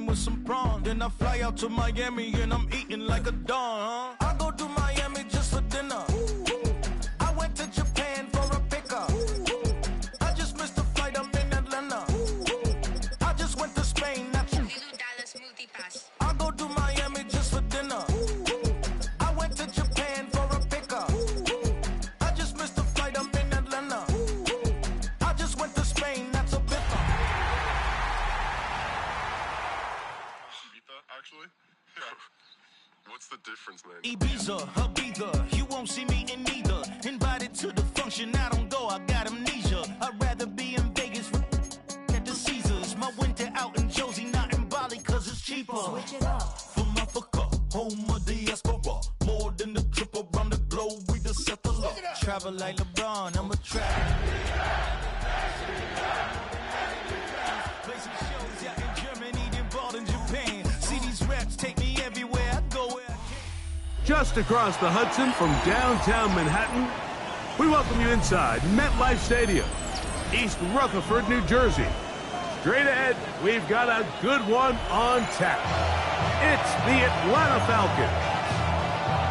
with some prawn. Then I fly out to Miami and I'm eating like a don. I go to Miami just for dinner. I went to Japan for a pickup. I just missed the flight, I'm in Atlanta. I just went to Spain, not you. I go to Miami just for dinner. I went to Japan for a pickup. I just missed the flight, I'm in Atlanta. I just went to Spain, that's a pickup. Actually? Yeah. What's the difference, man? Ibiza, Ibiza, you won't see me in neither. Invited to the function, I don't go, I got amnesia. I'd rather be in Vegas at the Caesars. My winter out in Josie, not in Bali, cause it's cheaper. Switch it up. From Africa, home of the diaspora. More than the trip around the globe, we just set the law. Travel like LeBron, I'm a traveler. Play some shows out in Germany, then ball in Japan. See these raps take me everywhere, I go where I can. Just across the Hudson from downtown Manhattan, we welcome you inside MetLife Stadium, East Rutherford, New Jersey. Straight ahead, we've got a good one on tap. It's the Atlanta Falcons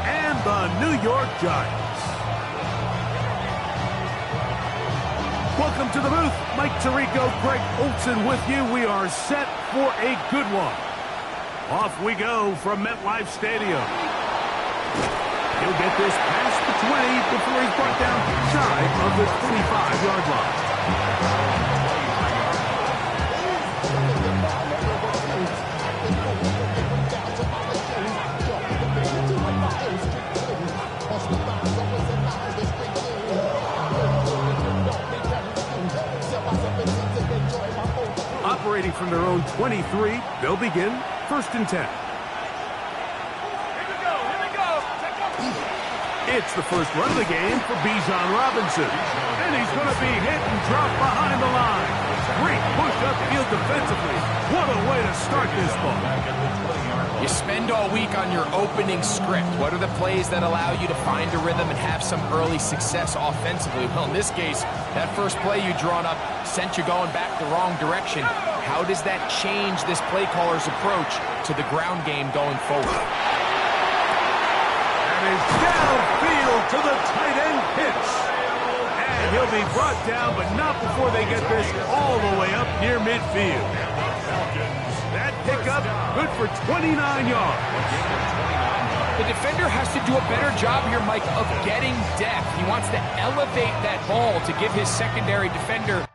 and the New York Giants. Welcome to the booth. Mike Tirico, Greg Olson with you. We are set for a good one. Off we go from MetLife Stadium. He'll get this past the 20 before he's brought down shy of the 25-yard line. Operating from their own 23, they'll begin 1st and 10. It's the first run of the game for Bijan Robinson. And he's going to be hit and dropped behind the line. Great push upfield defensively. What a way to start this ball. You spend all week on your opening script. What are the plays that allow you to find a rhythm and have some early success offensively? Well, in this case, that first play you drawn up sent you going back the wrong direction. How does that change this play caller's approach to the ground game going forward? That is downfield to the tight end hits. And he'll be brought down, but not before they get this all the way up near midfield. That pickup, good for 29 yards. The defender has to do a better job here, Mike, of getting depth. He wants to elevate that ball to give his secondary defender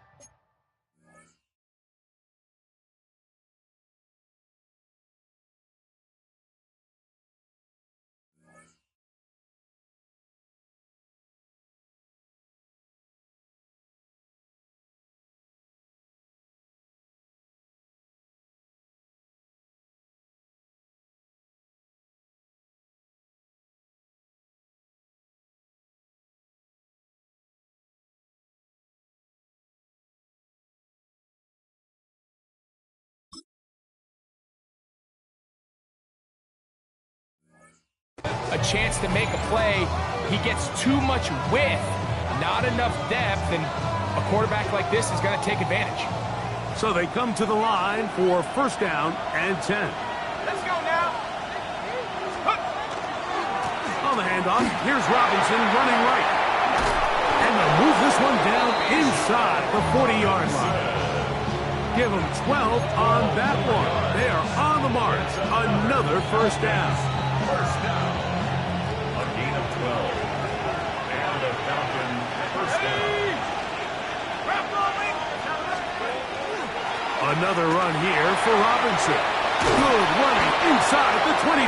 a chance to make a play. He gets too much width, not enough depth, and a quarterback like this is going to take advantage. So they come to the line for 1st down and 10. Let's go now. On the handoff, here's Robinson running right. And they'll move this one down inside the 40-yard line. Give them 12 on that one. They are on the mark. Another 1st down. 1st down. A gain of 12. And the Falcons 1st down. Another run here for Robinson. Good running inside the 25.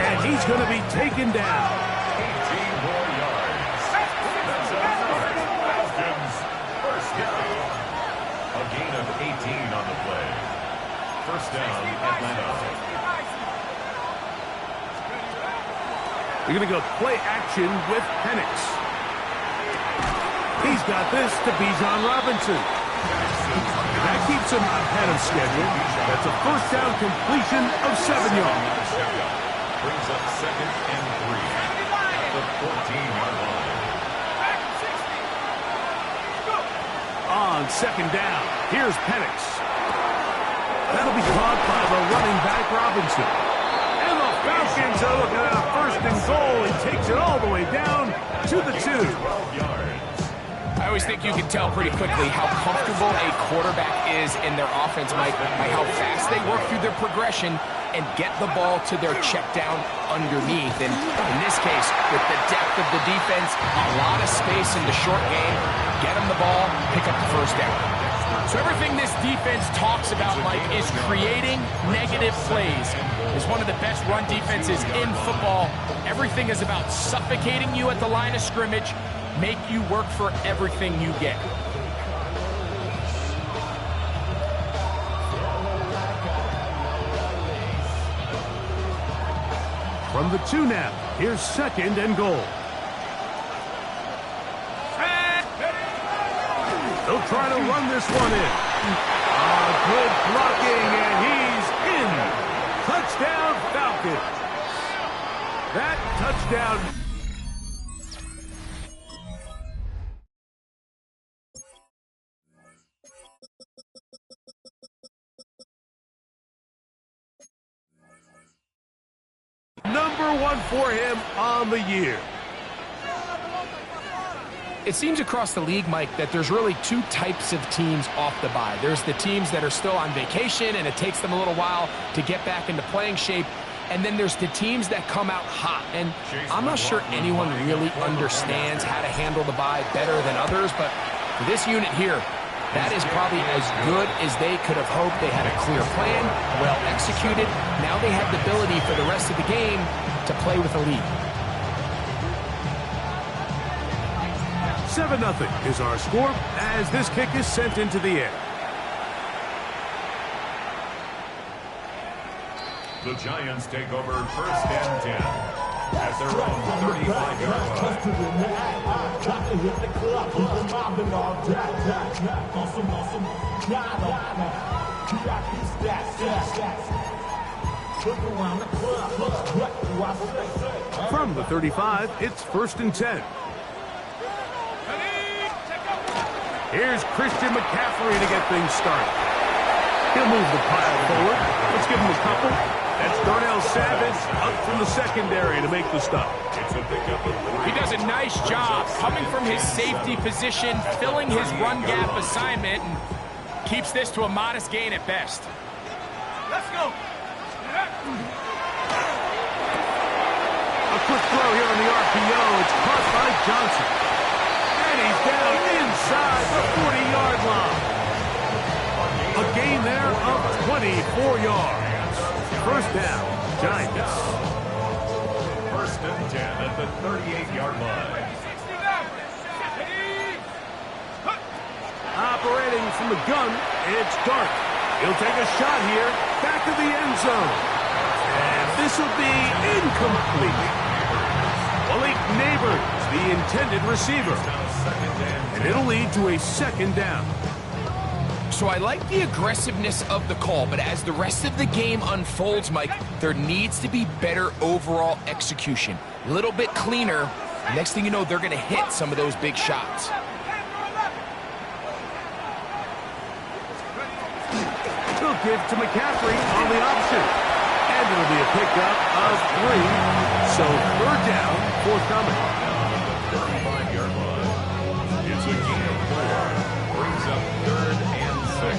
And he's going to be taken down. 18 more yards. That's enough. Falcons 1st down. A gain of 18 on the play. 1st down, Atlanta. They're going to go play action with Penix. He's got this to Bijan Robinson. That keeps him ahead of schedule. That's a 1st down completion of 7 yards. Brings up 2nd and 3 at the 14-yard line. On 2nd down, here's Penix. That'll be caught by the running back, Robinson. And the Falcons are looking at a 1st and goal. He takes it all the way down to the 2. 12 yards. I always think you can tell pretty quickly how comfortable a quarterback is in their offense, Mike, by how fast they work through their progression and get the ball to their check down underneath. And in this case, with the depth of the defense, a lot of space in the short game, get them the ball, pick up the 1st down. So everything this defense talks about, Mike, is creating negative plays. It's one of the best run defenses in football. Everything is about suffocating you at the line of scrimmage, make you work for everything you get. From the 2 now, here's 2nd and goal. They'll try to run this one in. Good blocking, and he's in. Touchdown, Falcons. That touchdown. Number 1 for him on the year. It seems across the league, Mike, that there's really 2 types of teams off the bye. There's the teams that are still on vacation, and it takes them a little while to get back into playing shape. And then there's the teams that come out hot. And I'm not sure anyone really understands how to handle the bye better than others, but for this unit here, that is probably as good as they could have hoped. They had a clear plan, well executed. Now they have the ability for the rest of the game to play with a lead. 7-0 is our score as this kick is sent into the air. The Giants take over 1st and 10 at their own 35-yard line. From the 35, it's 1st and 10. Here's Christian McCaffrey to get things started. He'll move the pile forward. Let's give him a couple. That's Darnell Savage up from the secondary to make the stop. He does a nice job coming from his safety position, filling his run gap assignment, and keeps this to a modest gain at best. Let's go. A quick throw here on the RPO. It's caught by Johnson. And he's down inside the 40-yard line. A gain there of 24 yards. 1st down, Giants. 1st and 10 at the 38-yard line. Operating from the gun, it's Dart. He'll take a shot here, back of the end zone. And this will be incomplete. Malik Neighbors, the intended receiver. And it'll lead to a 2nd down. So I like the aggressiveness of the call, but as the rest of the game unfolds, Mike, there needs to be better overall execution. A little bit cleaner. Next thing you know, they're going to hit some of those big shots. They'll give to McCaffrey on the option. And it'll be a pickup of 3. So 3rd down, forthcoming. 35-yard line. It's a gain of 4. Brings up 3rd and 6.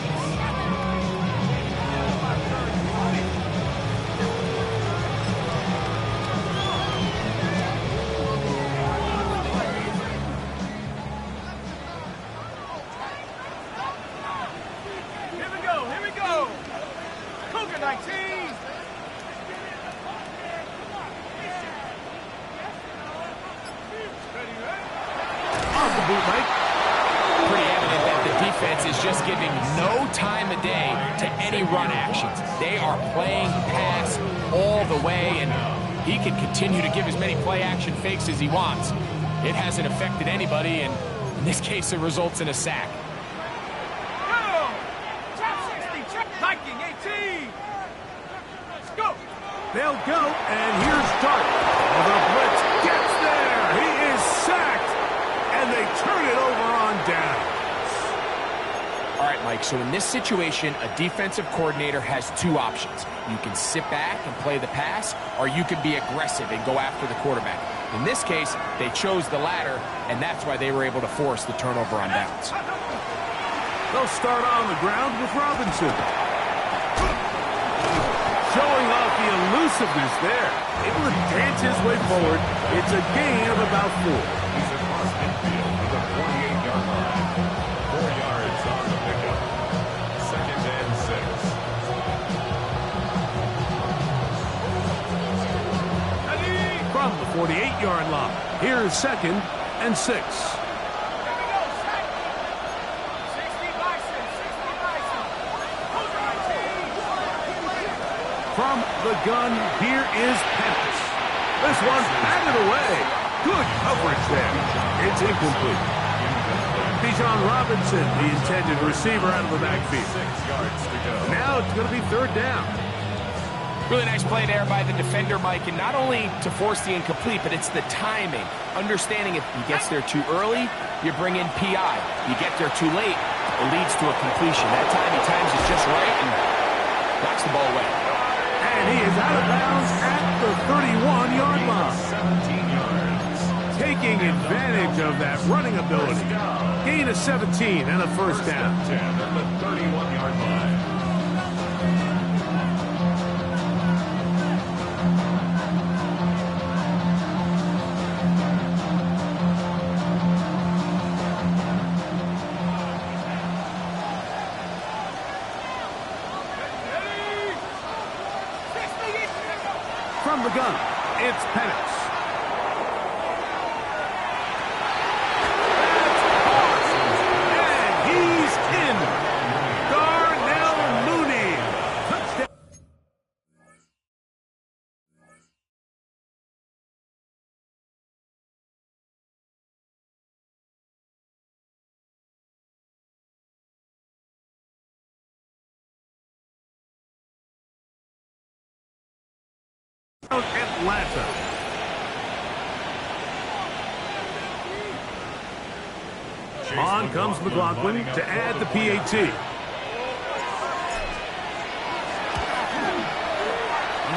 Here we go. Cougar 19. Pretty evident that the defense is just giving no time of day to any run actions. They are playing pass all the way, and he can continue to give as many play-action fakes as he wants. It hasn't affected anybody, and in this case, it results in a sack. Hiking 18. Let's go. They'll go, and here's Dart. Oh, the blitz gets there. He is sacked, and they turn it over on down. All right, Mike, so in this situation, a defensive coordinator has two options. You can sit back and play the pass, or you can be aggressive and go after the quarterback. In this case, they chose the latter, and that's why they were able to force the turnover on downs. They'll start on the ground with Robinson. Showing off the elusiveness there. Able to dance his way forward. It's a gain of about 4. He's across midfield to the 48-yard line. 4 yards on the pickup. 2nd and 6. From the 48-yard line, here's 2nd and 6. From the gun, here is Penix. This one batted away. Good coverage there. It's incomplete. Bijan Robinson, the intended receiver, out of the backfield. 6 yards to go. Now it's going to be 3rd down. Really nice play there by the defender, Mike, and not only to force the incomplete, but it's the timing. Understanding if he gets there too early, you bring in PI. You get there too late, it leads to a completion. That time he times it just right and knocks the ball away. And he is out of bounds at the 31-yard line. 17 yards. Taking advantage of that running ability. Gain of 17 and a 1st down. 10 at the 31-yard line. From the gun, it's Penix. And he's in. Darnell Mooney. Touchdown. Atlanta. On comes McLaughlin to add the PAT. He's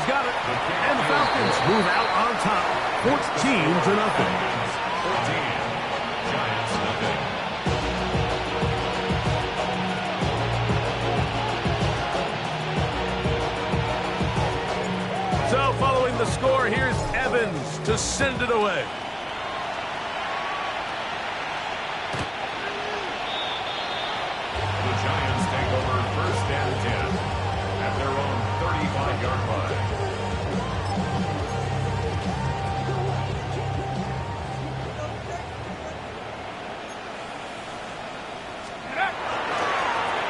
got it. And the Falcons move out on top. 14-0. 14. Giants nothing. So following the score, here's Evans to send it away. The Giants take over 1st and 10 at their own 35-yard line.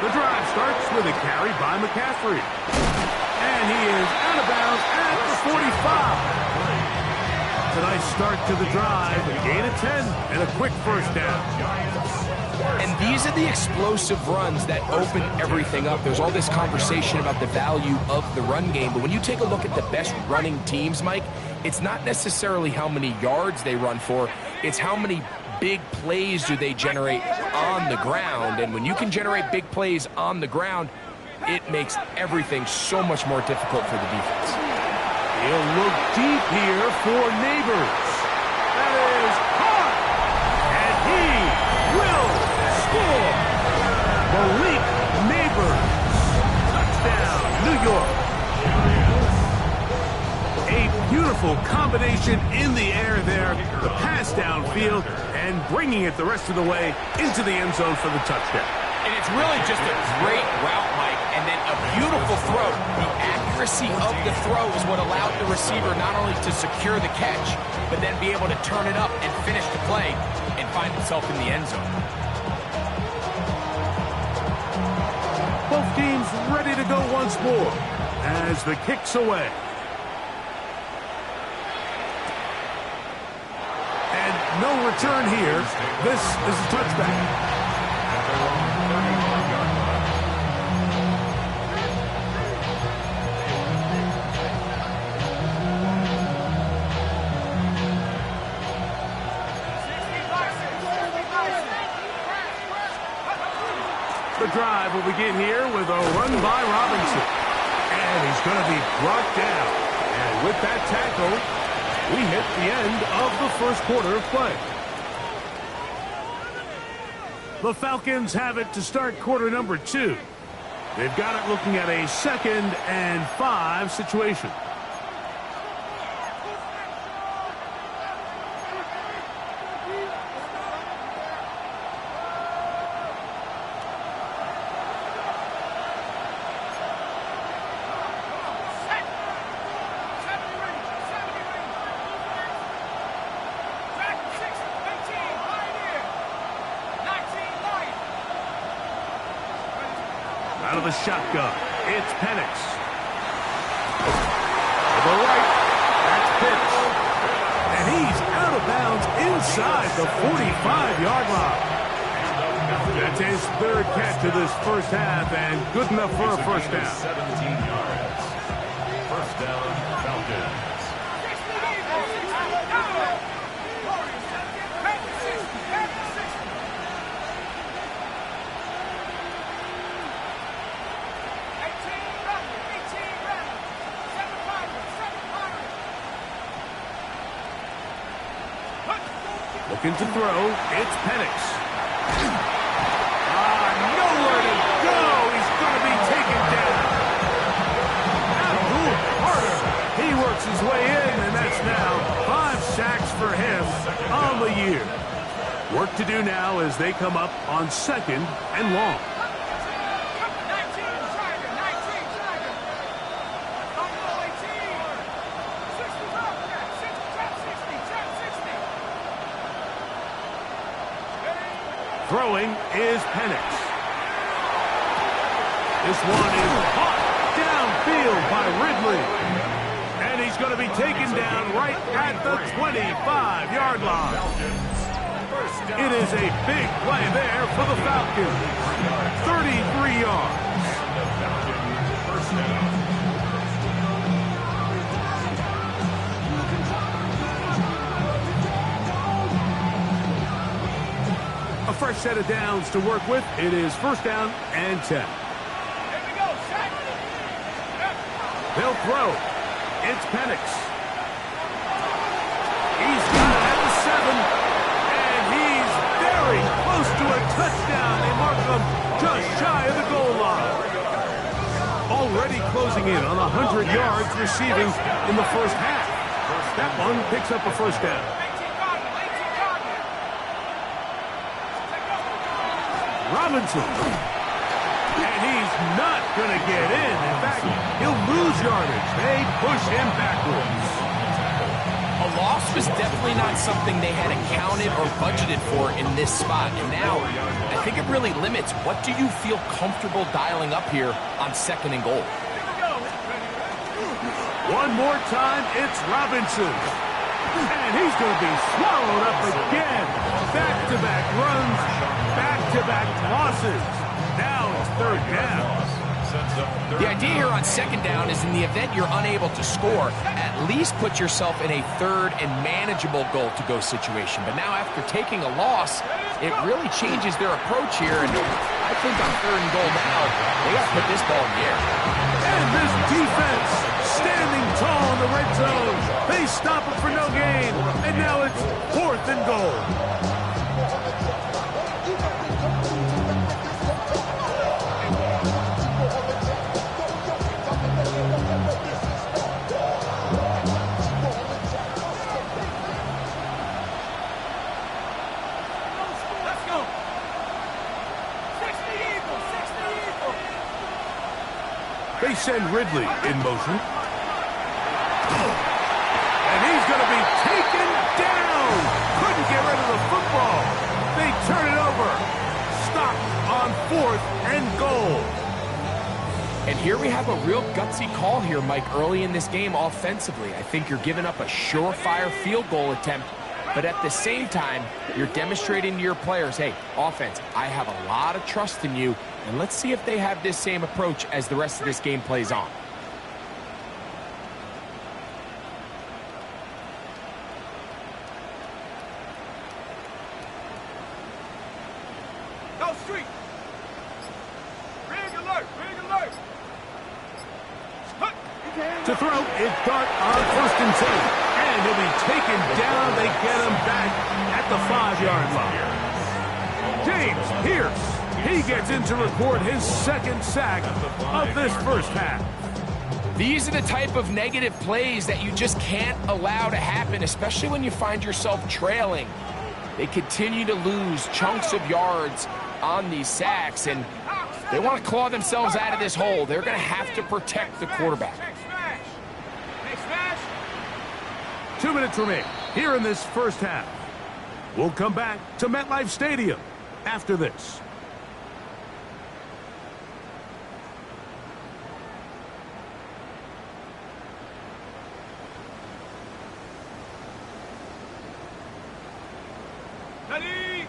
The drive starts with a carry by McCaffrey. And he is out of bounds at the 45. It's a nice start to the drive. A gain of 10 and a quick 1st down. And these are the explosive runs that open everything up. There's all this conversation about the value of the run game, but when you take a look at the best running teams, Mike, it's not necessarily how many yards they run for, it's how many big plays do they generate on the ground. And when you can generate big plays on the ground, it makes everything so much more difficult for the defense. He'll look deep here for Neighbors. That is hard. And he will score. Malik Neighbors. Touchdown, New York. A beautiful combination in the air there. The pass downfield and bringing it the rest of the way into the end zone for the touchdown. And it's really just a great route, Mike, and then a beautiful throw. The accuracy of the throw is what allowed the receiver not only to secure the catch, but then be able to turn it up and finish the play and find himself in the end zone. Both teams ready to go once more as the kick's away. And no return here. This is a touchback. The The drive will begin here with a run by Robinson. And he's going to be brought down. And with that tackle, we hit the end of the first quarter of play. The Falcons have it to start quarter number 2. They've got it looking at a 2nd and 5 situation. Out of the shotgun, it's Penix. To the right, that's Pitts. And he's out of bounds inside the 45-yard line. That's his 3rd catch of this first half, and good enough for a first down. 17 yards. First down, Falcons. Looking to throw, it's Penix. Nowhere to go. He's going to be taken down. Abdul Carter. He works his way in, and that's now 5 sacks for him on the year. Work to do now as they come up on 2nd and long. Throwing is Penix. This one is caught downfield by Ridley. And he's going to be taken down right at the 25-yard line. It is a big play there for the Falcons. 33 yards. First down. A fresh set of downs to work with. It is first down and 10. They'll throw. It's Penix. He's got it at the 7. And he's very close to a touchdown. They mark him just shy of the goal line. Already closing in on 100 yards receiving in the first half. That one picks up a first down. Robinson. And he's not going to get in. In fact, he'll lose yardage. They push him backwards. A loss was definitely not something they had accounted or budgeted for in this spot. And now, I think it really limits what do you feel comfortable dialing up here on 2nd and goal. One more time, it's Robinson. And he's going to be swallowed up again. Back-to-back runs, back-to-back losses. Now it's 3rd down. The idea here on 2nd down is in the event you're unable to score, at least put yourself in a 3rd and manageable goal-to-go situation. But now after taking a loss, it really changes their approach here. And I think on 3rd and goal now, they got to put this ball in the air. And this defense standing tall in the red zone. They stop it for no gain. And now it's 4th and goal. They send Ridley in motion. And he's going to be taken down. Couldn't get rid of the football. They turn it over. Stop on 4th and goal. And here we have a real gutsy call here, Mike, early in this game offensively. I think you're giving up a surefire field goal attempt, but at the same time, you're demonstrating to your players, hey, offense, I have a lot of trust in you, and let's see if they have this same approach as the rest of this game plays on. Go street. To throw, it's Dart on 1st and 10. And he'll be taken down. They get him back at the 5-yard line. James Pierce. He gets in to record his 2nd sack of this first half. These are the type of negative plays that you just can't allow to happen, especially when you find yourself trailing. They continue to lose chunks of yards on these sacks, and they want to claw themselves out of this hole. They're going to have to protect the quarterback. 2 minutes remain here in this first half. We'll come back to MetLife Stadium after this. Ready?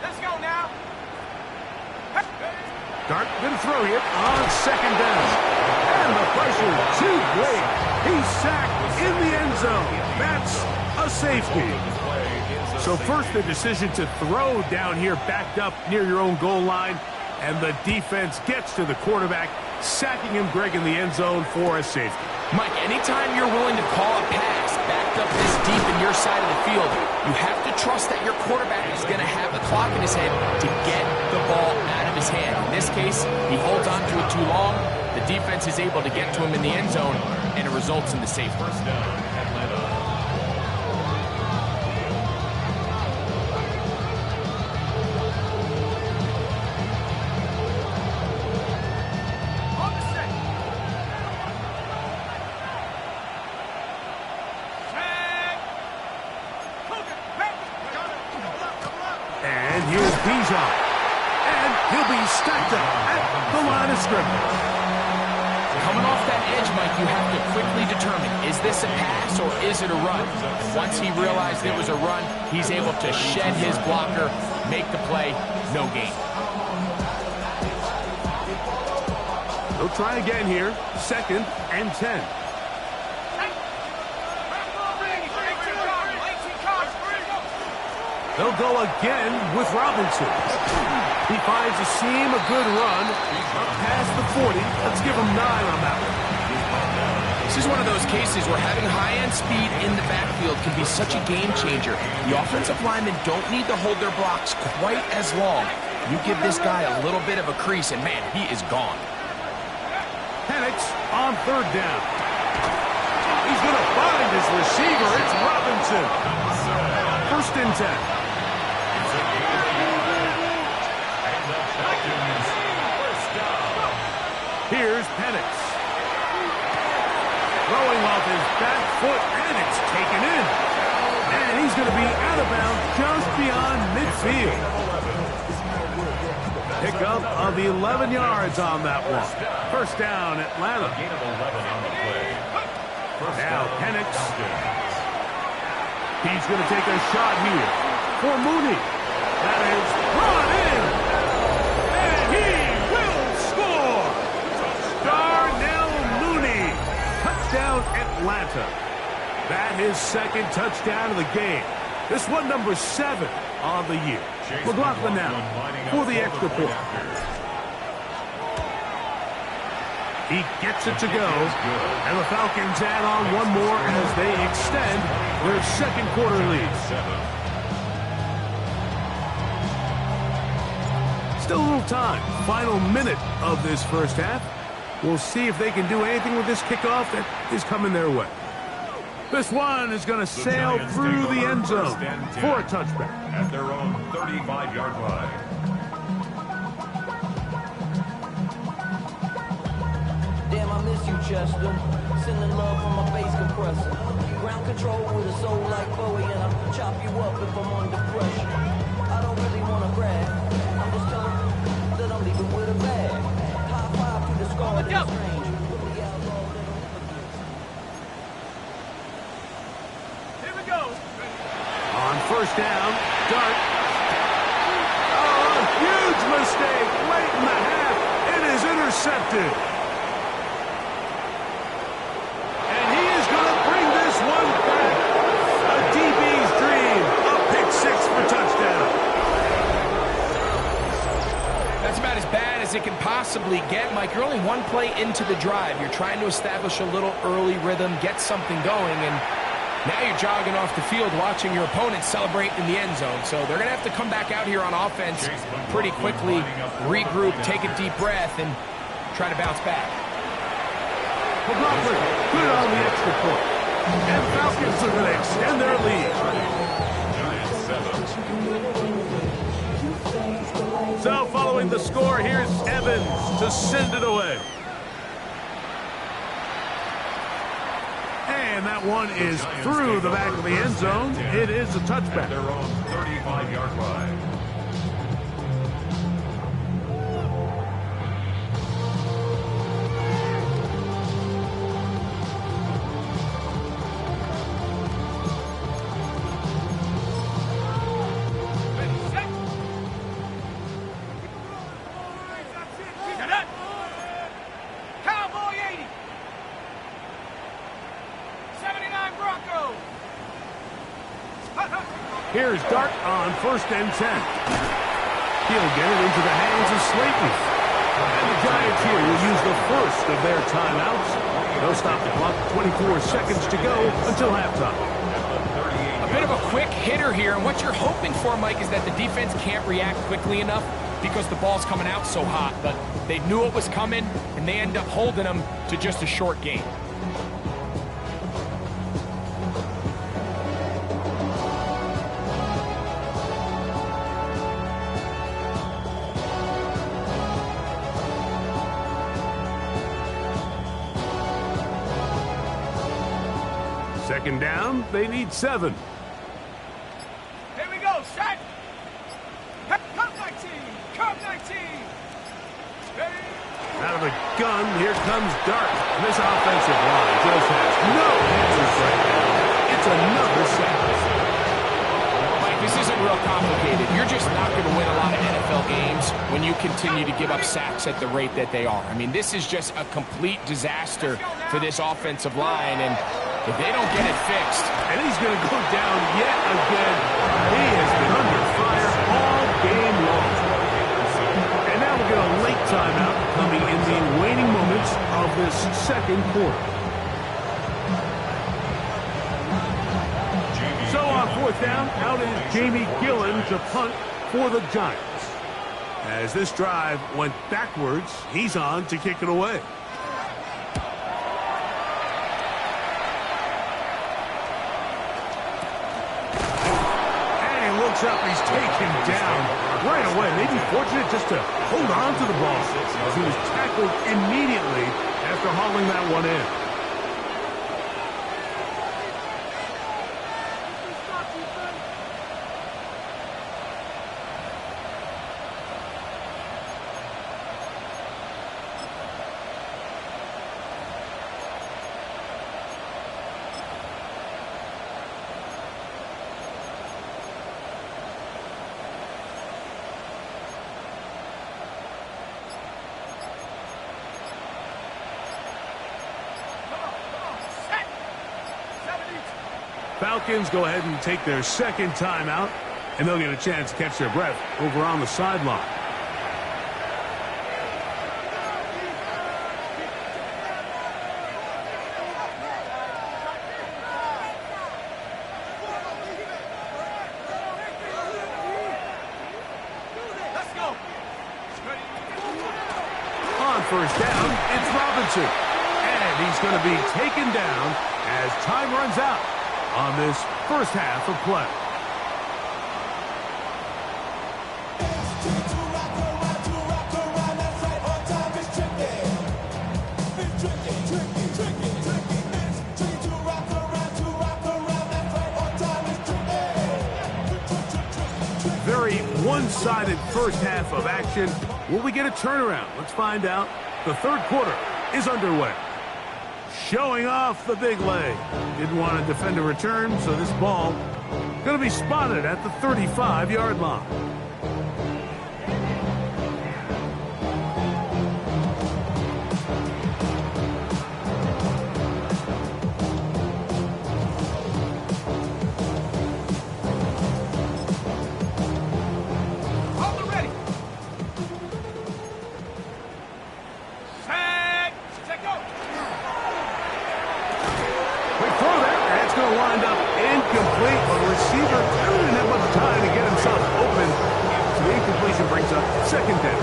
Let's go now. Dart going to throw here on 2nd down. And the pressure too great. He's sacked in the end zone. That's a safety. So first the decision to throw down here backed up near your own goal line. And the defense gets to the quarterback, sacking him, Greg, in the end zone for a safety. Mike, anytime you're willing to call a pass backed up this deep in your side of the field, you have to trust that your quarterback is going to have the clock in his head to get the ball out of his hand. In this case, he holds on to it too long. The defense is able to get to him in the end zone, and it results in the safety. First down, Atlanta. And here's Bijan. And he'll be stacked up at the line of scrimmage. Coming off that edge, Mike, you have to quickly determine, is this a pass or is it a run? Once he realized it was a run, he's able to shed his blocker, make the play, no gain. They'll try again here, 2nd and 10. They'll go again with Robinson. He finds a seam, a good run, up past the 40. Let's give him 9 on that one. This is one of those cases where having high-end speed in the backfield can be such a game changer. The offensive linemen don't need to hold their blocks quite as long. You give this guy a little bit of a crease, and man, he is gone. Penix on 3rd down. He's going to find his receiver. It's Robinson. 1st and 10. Here's Penix. Throwing off his back foot, and it's taken in. And he's going to be out of bounds just beyond midfield. Pickup of 11 yards on that one. 1st down, Atlanta. Gain of 11 on the play. Now Penix. He's going to take a shot here for Mooney. That is brought in. And he will score. Darnell Mooney. Touchdown, Atlanta. That is 2nd touchdown of the game. This one number 7 on the year. McLaughlin now for the extra point. He gets it to go. And the Falcons add on one more as they extend their 2nd quarter lead. Still a little time. Final minute of this first half. We'll see if they can do anything with this kickoff that is coming their way. This one is going to sail through the end zone for a touchback. At their own 35-yard line. Damn, I miss you, Chester. Sending love from my bass compressor. Ground control with a soul like Bowie, and I'll chop you up if I'm under pressure. I don't really want to brag. I'm just telling you that I'm leaving with a bag. High five to the scar of the strange. Here we go. On 1st down, Dart. Oh, a huge mistake late in the half. It is intercepted. And he is going to bring this one back. A DB's dream. A pick 6 for touchdown. That's about as bad as it can possibly possibly get, Mike. You're only one play into the drive. You're trying to establish a little early rhythm, get something going, and now you're jogging off the field watching your opponent celebrate in the end zone. So they're going to have to come back out here on offense pretty quickly, regroup, take a deep breath, and try to bounce back. McLaughlin, good on the extra point. And Falcons are going to extend their lead. So following the score, here's Evans to send it away. And that one is through the back of the end zone. It is a touchback. Their own 35-yard line. Here's Dart on 1st and 10. He'll get it into the hands of Slayton. And the Giants here will use the first of their timeouts. They'll stop the clock, 24 seconds to go until halftime. A bit of a quick hitter here, and what you're hoping for, Mike, is that the defense can't react quickly enough because the ball's coming out so hot. But they knew it was coming, and they end up holding them to just a short game. Second down, they need 7. Here we go, set. Come 19, come 19. Ready? Out of the gun, here comes Dart. This offensive line just has no answers right now. It's another sack. Mike, this isn't real complicated. You're just not going to win a lot of NFL games when you continue to give up sacks at the rate that they are. I mean, this is just a complete disaster for this offensive line, and if they don't get it fixed. And he's going to go down yet again. He has been under fire all game long. And now we'll get a late timeout coming in the waning moments of this second quarter. So on 4th down, out is Jamie Gillen to punt for the Giants. As this drive went backwards, he's on to kick it away. Up, he's taken down right away. Maybe fortunate just to hold on to the ball as he was tackled immediately after hauling that one in. Falcons go ahead and take their second timeout, and they'll get a chance to catch their breath over on the sideline. Let's go. On 1st down, it's Robinson. And he's going to be taken down as time runs out on this first half of play. Very one-sided first half of action. Will we get a turnaround? Let's find out. The third quarter is underway. Showing off the big leg. Didn't want to defend a return, so this ball going to be spotted at the 35-yard line. receiver really didn't have much time to get himself open. So the incompletion brings up second down.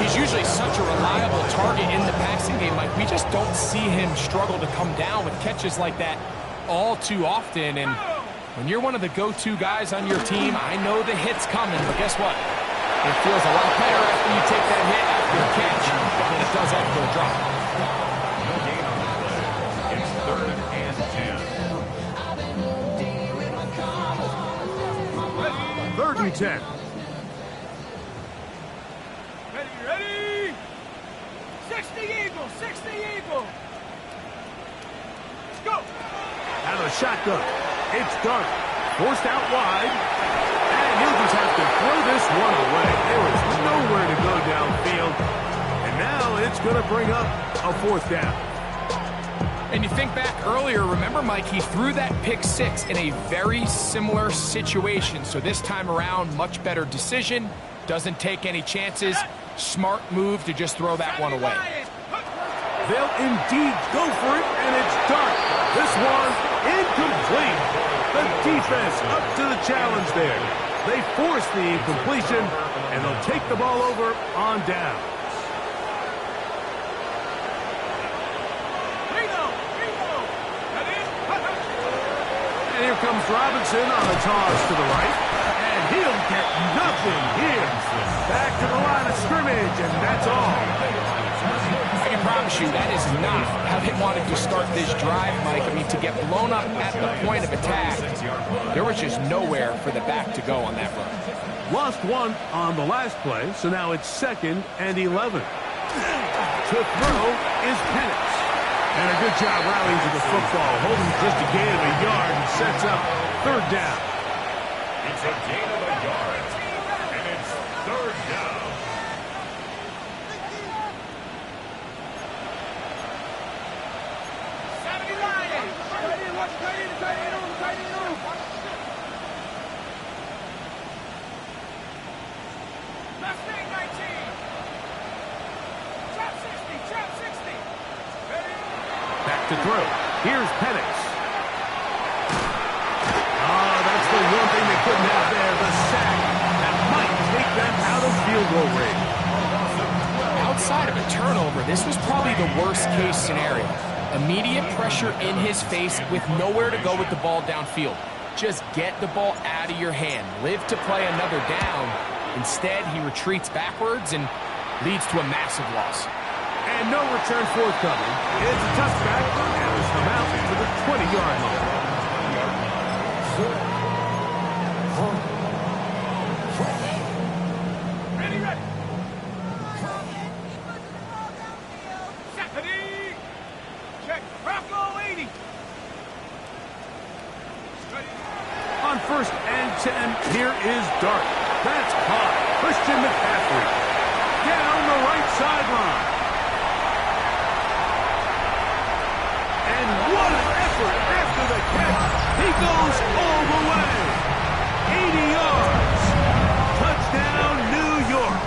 He's usually such a reliable target in the passing game. Like, we just don't see him struggle to come down with catches like that all too often. And when you're one of the go-to guys on your team, I know the hit's coming, but guess what? It feels a lot better after you take that hit after a catch than it does after a drop. No gain on the play. It's 3rd and 10. 3rd and 10. Ready? 60 Eagle, 60 Eagle. Go. Out of the shotgun. It's Dart. Forced out wide. And he'll just have to throw this one away. There was nowhere to go downfield. And now it's going to bring up a 4th down. And you think back earlier, remember, Mike, he threw that pick 6 in a very similar situation. So this time around, much better decision. Doesn't take any chances. Smart move to just throw that one away. They'll indeed go for it, and it's Dart. This one incomplete. The defense up to the challenge there. They force the incompletion, and they'll take the ball over on down. And here comes Robinson on a toss to the right, and he'll get nothing here. Back to the line of scrimmage, and that's all. I can promise you that is not how they wanted to start this drive, Mike. I mean, to get blown up at the point of attack, there was just nowhere for the back to go on that run. Lost one on the last play, so now it's 2nd and 11. To throw is Penix. And a good job rallying to the football, holding just a gain of a yard and sets up 3rd down. It's a gain of a yard, and it's 3rd down. Back to throw. Here's Penix. Oh, that's the one thing they couldn't have there, the sack. That might take them out of field goal range. Outside of a turnover, this was probably the worst-case scenario. Immediate pressure in his face with nowhere to go with the ball downfield. Just get the ball out of your hand. Live to play another down. Instead, he retreats backwards and leads to a massive loss. And no return forthcoming. It's a touchback, and it's come out to the 20-yard line. Ready. Check. Rocco 80. On 1st and 10, here is Dart. That's caught. Christian McCaffrey down the right sideline. And what an effort after the catch. He goes all the way. 80 yards. Touchdown, New York.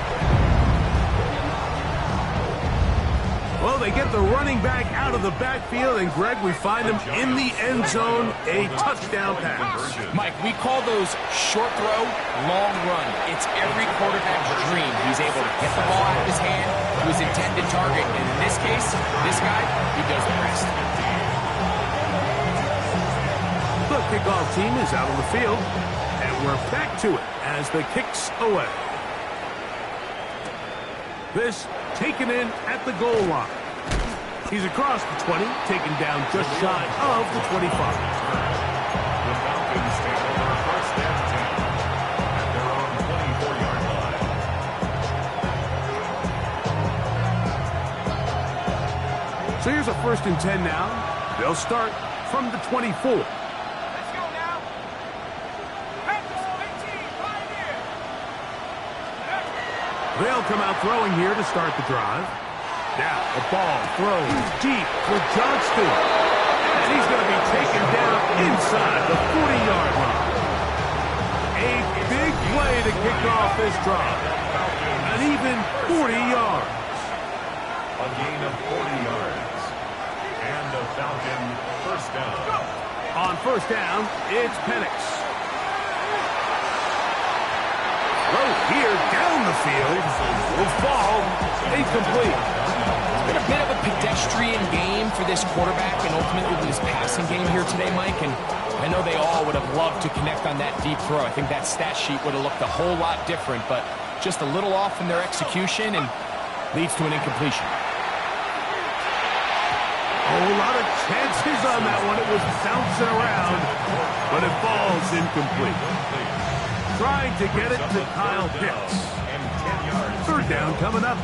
Well, they get the running back out of the backfield, and Greg, we find him in the end zone, a touchdown pass. Mike, we call those short throw, long run. It's every quarterback's dream. He's able to get the ball out of his hand to his intended target, and in this case, this guy, he does the rest. The kickoff team is out on the field, and we're back to it as the kick's away. This taken in at the goal line. He's across the 20, taken down just shy of the 25. The Falcons take over 1st and 10 at their own 24-yard line. So here's a 1st and 10 now. They'll start from the 24. They'll come out throwing here to start the drive. Now the ball throws deep for Johnston. And he's going to be taken down inside the 40-yard line. A big play to kick off this drive. An even 40 yards. A gain of 40 yards. And the Falcon 1st down. On first down, it's Penix. Throw here down the field. Will fall incomplete. It's been a bit of a pedestrian game for this quarterback and ultimately this passing game here today, Mike. And I know they all would have loved to connect on that deep throw. I think that stat sheet would have looked a whole lot different, but just a little off in their execution and leads to an incompletion. A whole lot of chances on that one. It was bouncing around, but it falls incomplete. Trying to get it to Kyle Pitts. Third down coming up.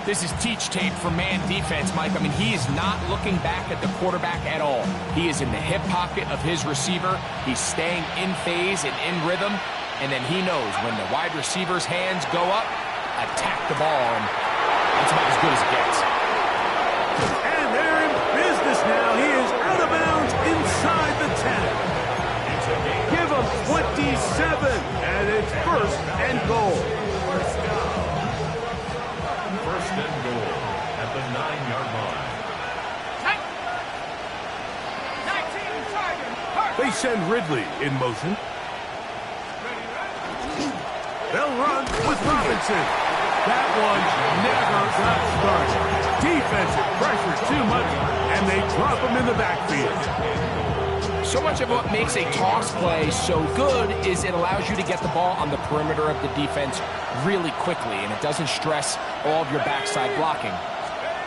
This is teach tape for man defense, Mike. I mean, he is not looking back at the quarterback at all. He is in the hip pocket of his receiver. He's staying in phase and in rhythm. And then he knows when the wide receiver's hands go up, attack the ball. And that's about as good as it gets. And they're in business now. He is out of bounds inside the 10. Give him 27, and it's first and goal. First and goal at the 9-yard line. They send Ridley in motion. They'll run with Robinson. That one never got started. Defensive pressure too much, and they drop him in the backfield. So much of what makes a toss play so good is it allows you to get the ball on the perimeter of the defense really quickly, and it doesn't stress all of your backside blocking.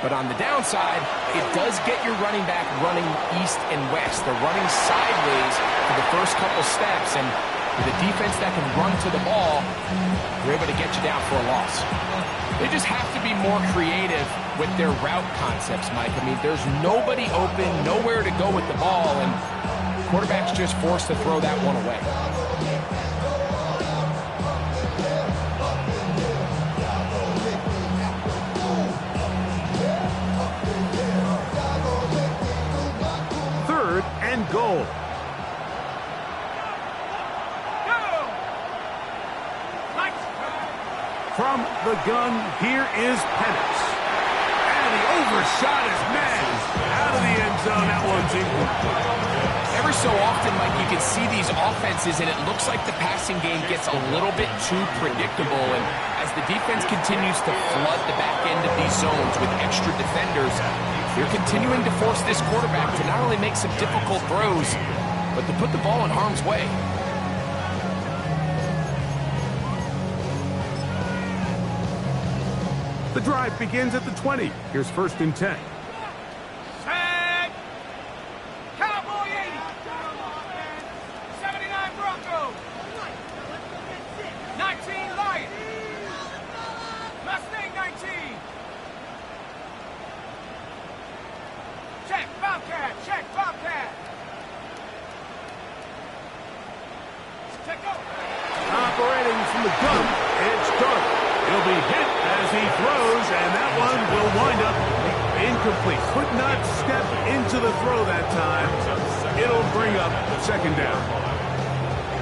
But on the downside, it does get your running back running east and west. They're running sideways for the first couple steps, and with a defense that can run to the ball, they're able to get you down for a loss. They just have to be more creative with their route concepts, Mike. I mean, there's nobody open, nowhere to go with the ball, and quarterback's just forced to throw that one away. Third and goal. From the gun, here is Penix. And he overshot his man. Out of the end zone, that one's incomplete. Every so often, Mike, you can see these offenses, and it looks like the passing game gets a little bit too predictable. And as the defense continues to flood the back end of these zones with extra defenders, they're continuing to force this quarterback to not only make some difficult throws, but to put the ball in harm's way. The drive begins at the 20. Here's first and 10. Set. Cowboy 80. 79 Broncos. 19 Lions. Mustang 19. Check Bobcat. Check Bobcat. Check go. Operating from the gun, it's Dark. He'll be hit as he throws, and that one will wind up incomplete. Could not step into the throw that time. It'll bring up second down.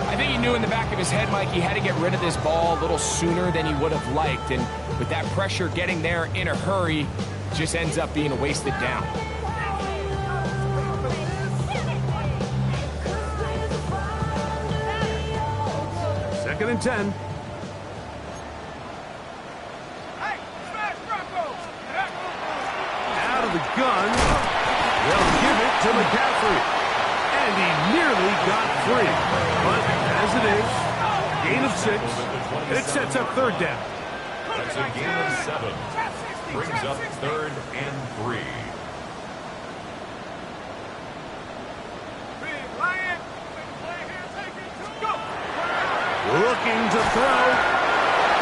I think he knew in the back of his head, Mike, he had to get rid of this ball a little sooner than he would have liked. And with that pressure getting there in a hurry, just ends up being a wasted down. Second and 10. The gun, they'll give it to McCaffrey, and he nearly got free, but as it is, gain of 6, it sets up third down. That's a gain of 7, brings up third and 3. Looking to throw.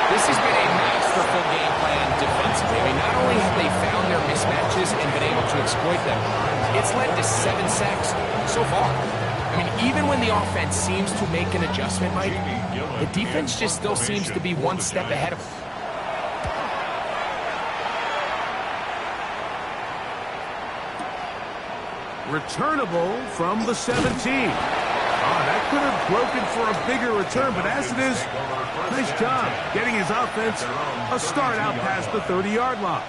This has been a masterful game plan defensively. I mean, not only have they found their mismatches and been able to exploit them, it's led to 7 sacks so far. I mean, even when the offense seems to make an adjustment, Mike, the defense just still seems to be one step ahead of them. Returnable from the 17. That could have broken for a bigger return, but as it is, nice job getting his offense a start out past the 30-yard line.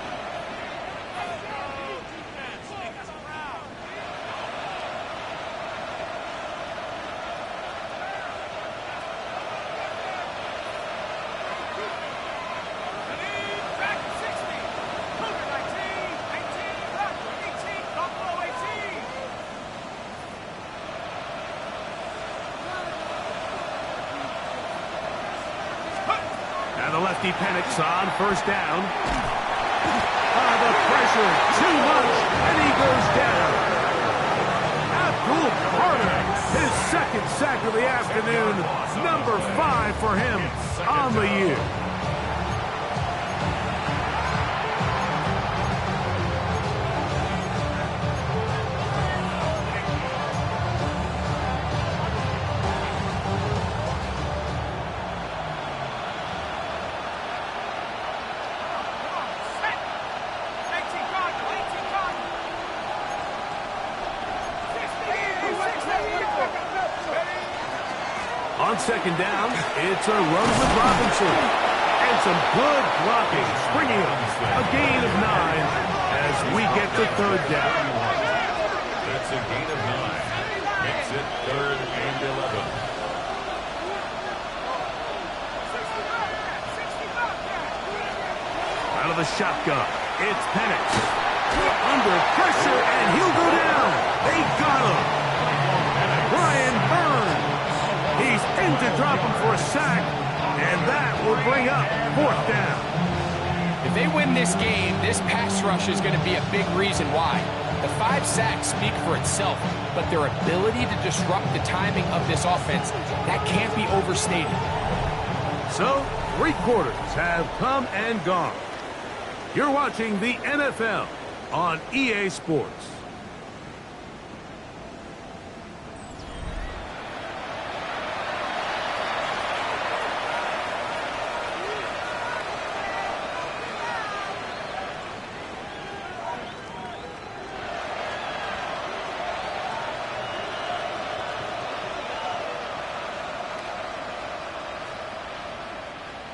safety Penix on first down. The pressure, too much, and he goes down. Abdul Carter, his second sack of the afternoon, number 5 for him on the year. On second down, it's a run with Robinson. And some good blocking, bringing up a gain of 9 as we get to third down. That's a gain of 9. Makes it 3rd and 11. Out of the shotgun, it's Penix. Under pressure, and he'll go down. They got him. Brian Burns. He's in to drop him for a sack, and that will bring up 4th down. If they win this game, this pass rush is going to be a big reason why. The 5 sacks speak for itself, but their ability to disrupt the timing of this offense, that can't be overstated. So, 3 quarters have come and gone. You're watching the NFL on EA Sports.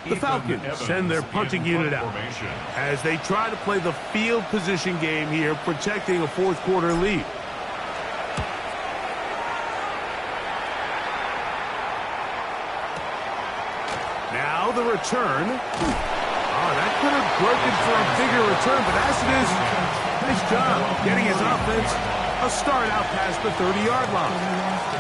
The Falcons send their punting unit out as they try to play the field position game here, protecting a 4th quarter lead. Now the return. That could have broken for a bigger return, but as it is, nice job getting his offense a start out past the 30-yard line.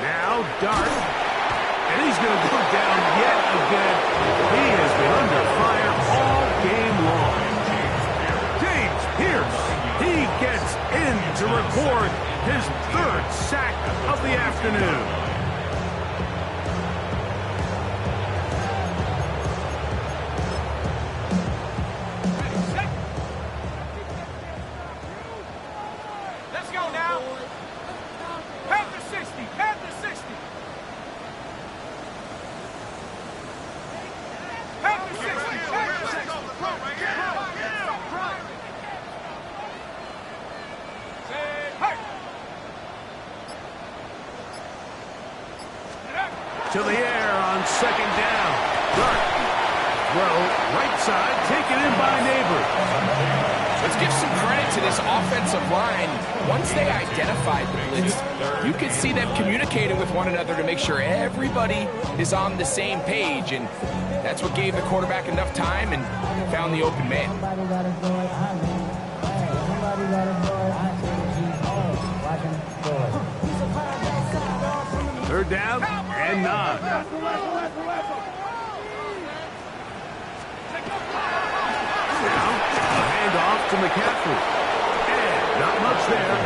Now Dart, and he's going to go down yet again. He has been under fire all game long. James Pierce, he gets in to record his 3rd sack of the afternoon. To the air on second down. Dart. Throw, right side, taken in by Neighbors. Let's give some credit to this offensive line. Once they identified the blitz, you could see them communicating with one another to make sure everybody is on the same page, and that's what gave the quarterback enough time and found the open man. Third down and 9. Now, a handoff to McCaffrey. And not much there.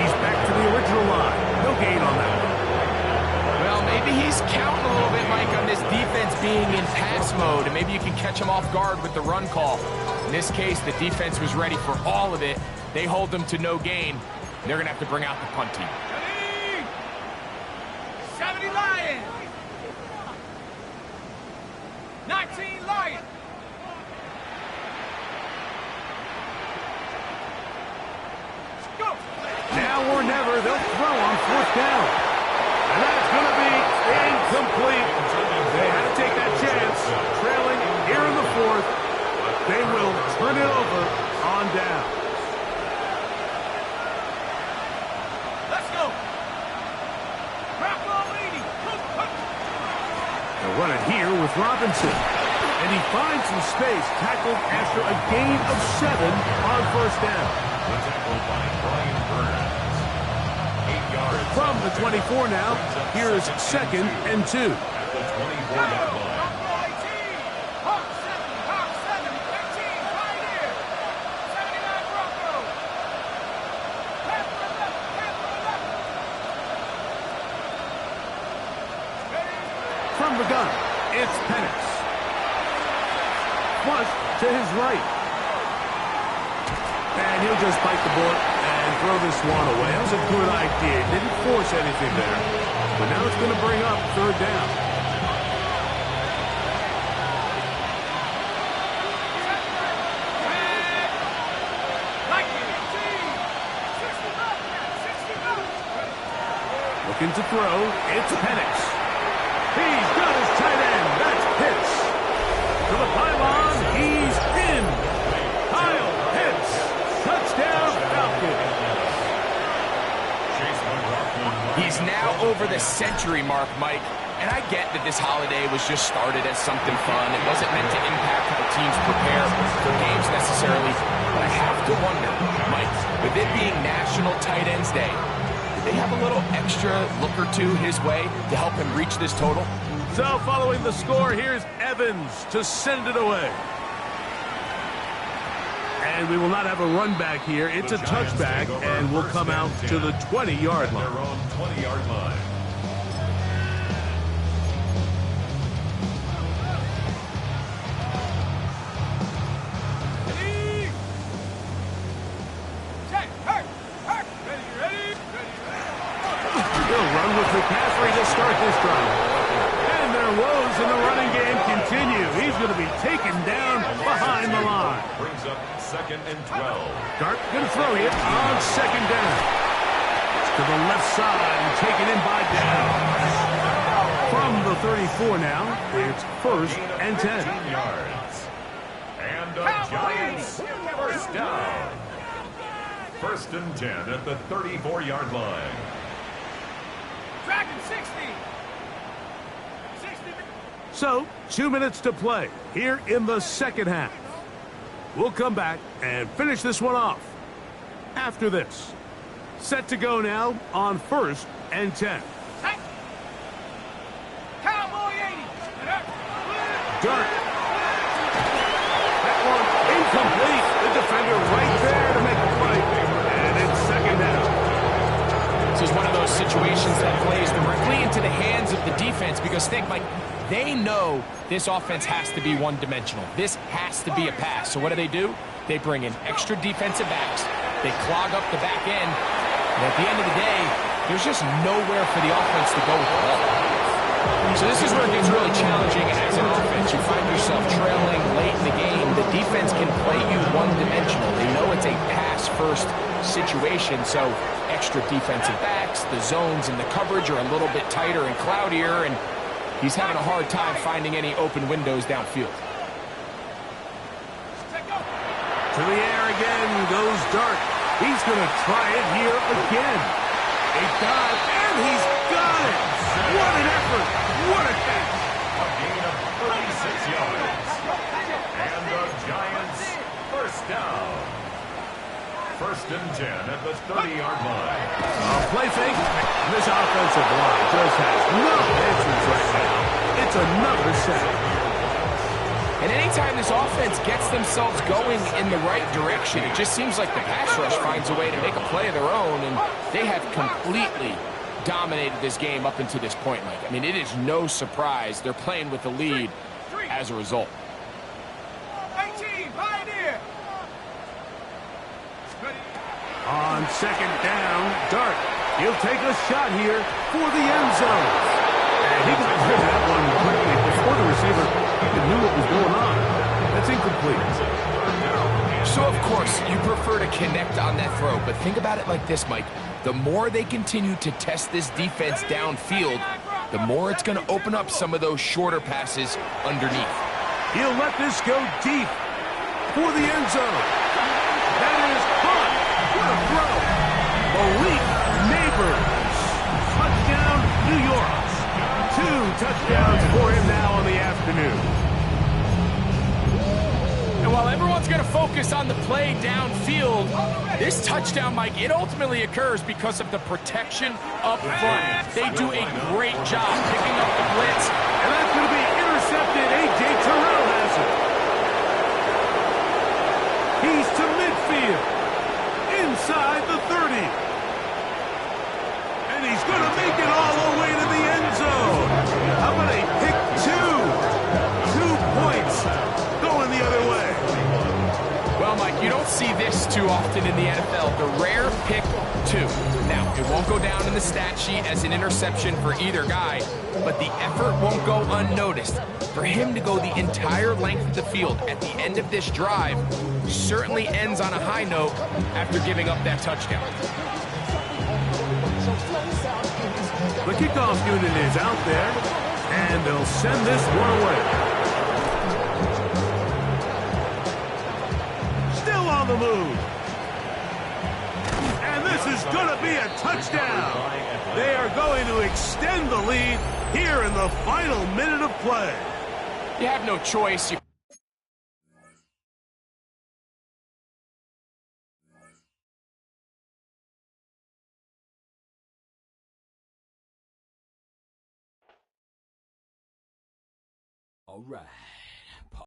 He's back to the original line. No gain on that one. Well, maybe he's counting a little bit, Mike, on this defense being in pass mode, and maybe you can catch him off guard with the run call. In this case, the defense was ready for all of it. They hold them to no gain. They're going to have to bring out the punt team. 70 Lions! 19 Lions! Now or never, they'll throw on 4th down. And that's going to be with Robinson. And he finds some space, tackled after a gain of 7 on first down. The tackle by Brian Burns. 8 yards. From the 24 now, here is 2nd and 2. At the 24-yard line. From the gun, it's Penix. Flush to his right. And he'll just bite the bullet and throw this one away. That was a good idea. Didn't force anything there. But now it's going to bring up 3rd down. Looking to throw, it's Penix. He's got his tight end. That's Pitts. To the pylon, he's in. Kyle Pitts. Touchdown, Falcons. He's now over the century mark, Mike. And I get that this holiday was just started as something fun. It wasn't meant to impact how teams prepare for games necessarily. But I have to wonder, Mike, with it being National Tight Ends Day, did they have a little extra look or two his way to help him reach this total? So following the score, here's Evans to send it away. And we will not have a run back here. It's a touchback, and we'll come out to the 20-yard line. Their own 20-yard line. He'll run with McCaffrey to start this drive. And their woes in the running game continue. He's going to be taken down behind the line. Brings up 2nd and 12. Dart going to throw it on 2nd down. It's to the left side and taken in by Downs. From the 34 now, it's 1st and 10. 15 yards. And the Giants first down. 1st and 10 at the 34-yard line. Dragon 60. So, 2 minutes to play here in the second half. We'll come back and finish this one off after this. Set to go now on 1st and 10. Cowboy 80. Dart. That one incomplete. The defender right there to make the play. And it's 2nd down. This is one of those situations that plays directly into the hands of the defense because think, Mike, they know this offense has to be one-dimensional. This has to be a pass. So what do? They bring in extra defensive backs. They clog up the back end. And at the end of the day, there's just nowhere for the offense to go with the ball. So this is where it gets really challenging as an offense. You find yourself trailing late in the game. The defense can play you one-dimensional. They know it's a pass-first situation, so extra defensive backs, the zones and the coverage are a little bit tighter and cloudier, and he's having a hard time finding any open windows downfield. To the air again goes Dart. He's going to try it here again. A dive, and he's got it. What an effort. What a catch. A gain of 36 yards. And the Giants first down. 1st and 10 at the 30-yard line. Play fake. This offensive line just has no answers right now. It's another sack. And anytime this offense gets themselves going in the right direction, it just seems like the pass rush finds a way to make a play of their own, and they have completely dominated this game up until this point, Mike. I mean, it is no surprise they're playing with the lead as a result. 18, Pioneer. On 2nd down, Dart. He'll take a shot here for the end zone. And he got rid of that one quickly before the receiver even knew what was going on. That's incomplete. So, of course, you prefer to connect on that throw, but think about it like this, Mike. The more they continue to test this defense downfield, the more it's going to open up some of those shorter passes underneath. He'll let this go deep for the end zone. That is caught. What a throw. Malik Neighbors. Touchdown, New York. 2 touchdowns for him now on the afternoon. Everyone's going to focus on the play downfield. This touchdown, Mike, it ultimately occurs because of the protection up front. They do a great job picking up the blitz. And that's going to be intercepted. A.J. Terrell has it. He's to midfield. Inside the 30. And he's going to make it all the way to the end zone. How about a pick 2? 2 points going the other way. Well, Mike, you don't see this too often in the NFL. The rare pick 2. Now, it won't go down in the stat sheet as an interception for either guy, but the effort won't go unnoticed. For him to go the entire length of the field at the end of this drive certainly ends on a high note after giving up that touchdown. The kickoff unit is out there, and they'll send this one away. Still on the move. And this is going to be a touchdown. They are going to extend the lead here in the final minute of play. You have no choice. All right.